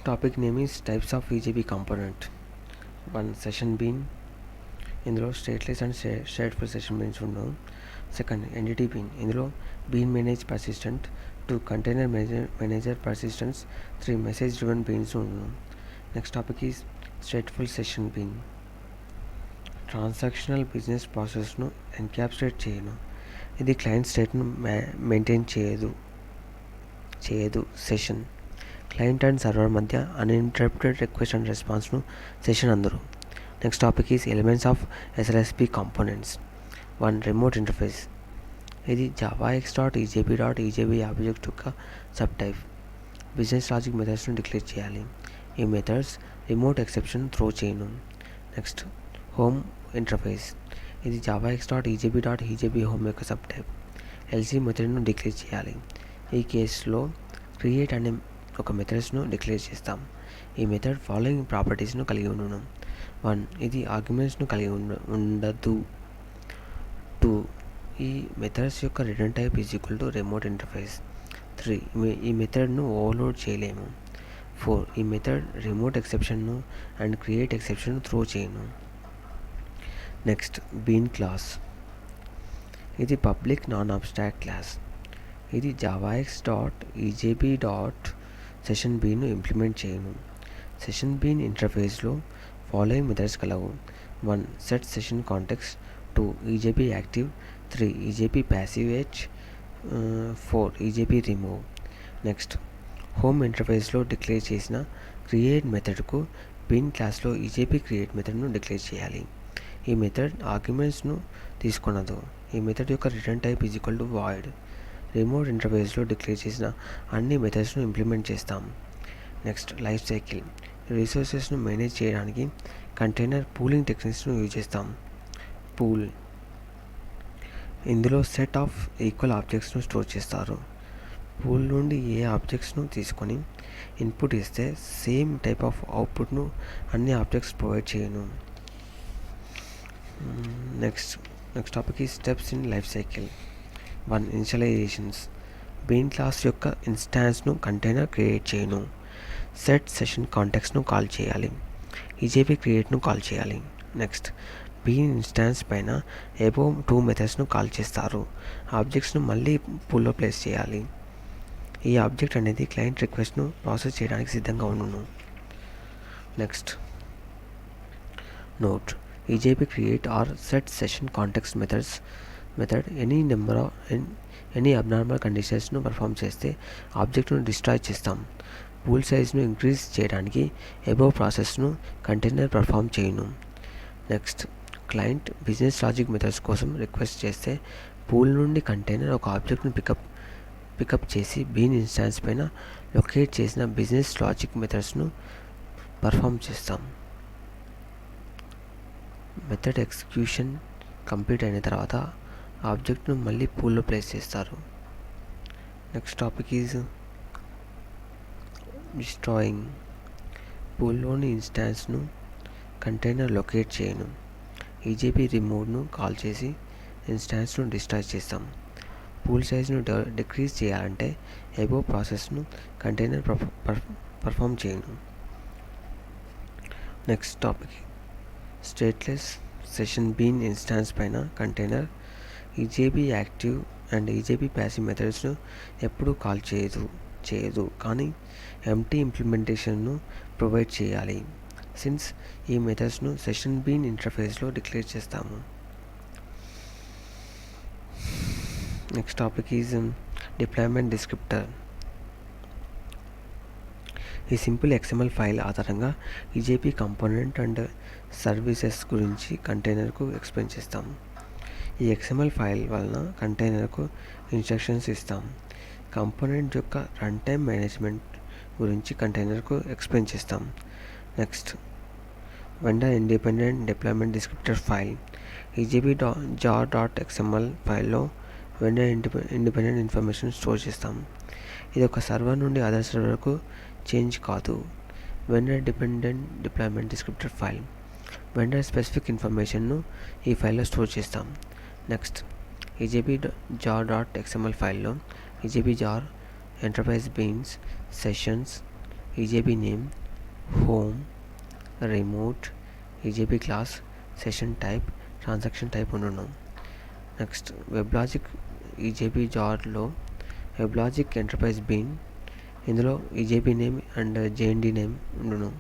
Topic name is types of EJB component. 1 session bean, ఇందులో stateless and stateful session beans ఉండవు. Second entity bean, ఇందులో bean manage persistent. 2 container manager persistence. 3 message driven beans ఉండవు. Next topic is stateful session bean. Transactional business ప్రాసెస్ను encapsulate చేయను. ఇది client స్టేట్ను maintain చేయదు. Session client and server మధ్య uninterrupted request and రెస్పాన్స్ను సెషన్ అందరు. Next topic is elements of SLSP components. 1 remote interface, ఇది javax.ejb ఆబ్జెక్ట్ యొక్క సబ్ టైప్. బిజినెస్ లాజిక్ మెథడ్స్ను డిక్లేర్ చేయాలి. ఈ మెథడ్స్ రిమోట్ ఎక్సెప్షన్ త్రో చేయను. నెక్స్ట్ హోమ్ ఇంటర్ఫేస్, ఇది javax.ejb హోమ్ యొక్క సబ్ టైప్. LC మెథడ్ను డిక్లేర్ చేయాలి. ఈ కేసులో క్రియేట్ అనే ఒక మెథడ్స్ను డిక్లేర్ చేస్తాం. ఈ మెథడ్ ఫాలోయింగ్ ప్రాపర్టీస్ను కలిగి ఉండను. 1 ఇది ఆర్గ్యుమెంట్స్ను కలిగి ఉండదు. 2 ఈ మెథడ్స్ యొక్క return type is equal to remote interface. 3 ఈ మెథడ్ను ఓవర్లోడ్ చేయలేము. 4 ఈ మెథడ్ రిమోట్ ఎక్సెప్షన్ను అండ్ క్రియేట్ ఎక్సెప్షన్ను త్రో చేయను. నెక్స్ట్ బీన్ క్లాస్, ఇది పబ్లిక్ నాన్ అబ్స్ట్రాక్ట్ క్లాస్. ఇది javax.ejb సెషన్ బీన్ను ఇంప్లిమెంట్ చేయను. సెషన్ బీన్ ఇంటర్ఫేస్లో ఫాలోయింగ్ మెథడ్స్ కలవు. 1 set session context. 2 EJB active. 3 EJB passivate. 4 EJB remove. Next home ఇంటర్ఫేస్లో డిక్లేర్ చేసిన క్రియేట్ మెథడ్కు బీన్ క్లాస్లో EJB క్రియేట్ మెథడ్ను డిక్లేర్ చేయాలి. ఈ మెథడ్ ఆర్గ్యుమెంట్స్ను తీసుకొనదు. ఈ మెథడ్ యొక్క return type is equal to void. Remote ఇంటర్ఫేస్లో డిక్లేర్ చేసిన అన్ని మెథడ్స్ను ఇంప్లిమెంట్ చేస్తాం. నెక్స్ట్ లైఫ్ సైకిల్, రిసోర్సెస్ను మేనేజ్ చేయడానికి కంటైనర్ పూలింగ్ టెక్నిక్స్ను యూజ్ చేస్తాం. పూల్, ఇందులో సెట్ ఆఫ్ ఈక్వల్ ఆబ్జెక్ట్స్ను స్టోర్ చేస్తారు. పూల్ నుండి ఏ ఆబ్జెక్ట్స్ను తీసుకొని ఇన్పుట్ ఇస్తే సేమ్ టైప్ ఆఫ్ అవుట్పుట్ను అన్ని ఆబ్జెక్ట్స్ ప్రొవైడ్ చేయను. నెక్స్ట్ టాపిక్ ఈ steps in life cycle. 1 initializations, bean class యొక్క ఇన్స్టాన్స్ను కంటైనర్ క్రియేట్ చేయను. సెట్ సెషన్ కాంటెక్స్ట్ను కాల్ చేయాలి. EJB క్రియేట్ను కాల్ చేయాలి. నెక్స్ట్ బీన్ ఇన్స్టాన్స్ పైన అబోవ్ 2 మెథడ్స్ను కాల్ చేస్తారు. ఆబ్జెక్ట్స్ను మళ్ళీ పూల్లో ప్లేస్ చేయాలి. ఈ ఆబ్జెక్ట్ అనేది క్లయింట్ రిక్వెస్ట్ను ప్రాసెస్ చేయడానికి సిద్ధంగా ఉండును. Next note, EJB create or set session context method any abnormal conditions perform చేస్తే ఆబ్జెక్ట్ను డిస్ట్రాయ్ చేస్తాం. పూల్ సైజ్ను ఇంక్రీజ్ చేయడానికి అబోవ్ ప్రాసెస్ను కంటైనర్ పర్ఫామ్ చేయను. Next client business logic methods కోసం రిక్వెస్ట్ చేస్తే పూల్ నుండి కంటైనర్ ఒక ఆబ్జెక్ట్ను పికప్ చేసి బీన్ ఇన్స్టాన్స్ పైన లొకేట్ చేసిన బిజినెస్ లాజిక్ మెథడ్స్ను పర్ఫామ్ చేస్తాం. మెథడ్ ఎగ్జిక్యూషన్ కంప్లీట్ అయిన తర్వాత ఆబ్జెక్ట్ను మళ్ళీ పూల్లో ప్లేస్ చేస్తారు. Next topic is destroying, పూల్లోని ఇన్స్టాన్స్ను container locate చేయను. EJB రిమూవ్ను కాల్ చేసి ఇన్స్టాన్స్ను డిస్ట్రాయ్ చేస్తాం. పూల్ సైజ్ను డిక్రీజ్ చేయాలంటే అబోవ్ ప్రాసెస్ను కంటైనర్ పర్ఫామ్ చేయను. Next topic stateless session bean instance పైన container EJB active and EJB passive మెథడ్స్ను ఎప్పుడూ కాల్ చేయదు కానీ ఎంటీ ఇంప్లిమెంటేషన్ను ప్రొవైడ్ చేయాలి. సిన్స్ ఈ మెథడ్స్ను సెషన్ బీన్ ఇంటర్ఫేస్లో డిక్లేర్ చేస్తాము. Next topic is deployment descriptor. ఈ సింపుల్ XML ఫైల్ ఆధారంగా EJB కాంపోనెంట్ అండ్ సర్వీసెస్ గురించి కంటైనర్కు ఎక్స్ప్లెయిన్ చేస్తాం. ఈ XML ఫైల్ వలన కంటైనర్కు ఇన్స్ట్రక్షన్స్ ఇస్తాం. కాంపోనెంట్ యొక్క రన్ టైమ్ మేనేజ్మెంట్ గురించి కంటైనర్కు ఎక్స్ప్లెయిన్ చేస్తాం. Next vendor independent deployment descriptor file. EJB jar.xml ఫైల్లో వెండర్ ఇండిపెండెంట్ ఇన్ఫర్మేషన్ స్టోర్ చేస్తాం. ఇది ఒక సర్వర్ నుండి అదర్ సర్వర్కు చేంజ్ కాదు. Vendor dependent deployment descriptor file, vendor specific ఇన్ఫర్మేషన్ను ఈ ఫైల్లో స్టోర్ చేస్తాం. నెక్స్ట్ EJB jar.xml ఫైల్లో EJB jar, enterprise beans, sessions, EJB name, home, remote, EJB class, session type, transaction type ఉండును. నెక్స్ట్ వెబ్లాజిక్ ఈజేబీ జార్లో WebLogic enterprise bean, ఇందులో EJB name and JND name ఉండును.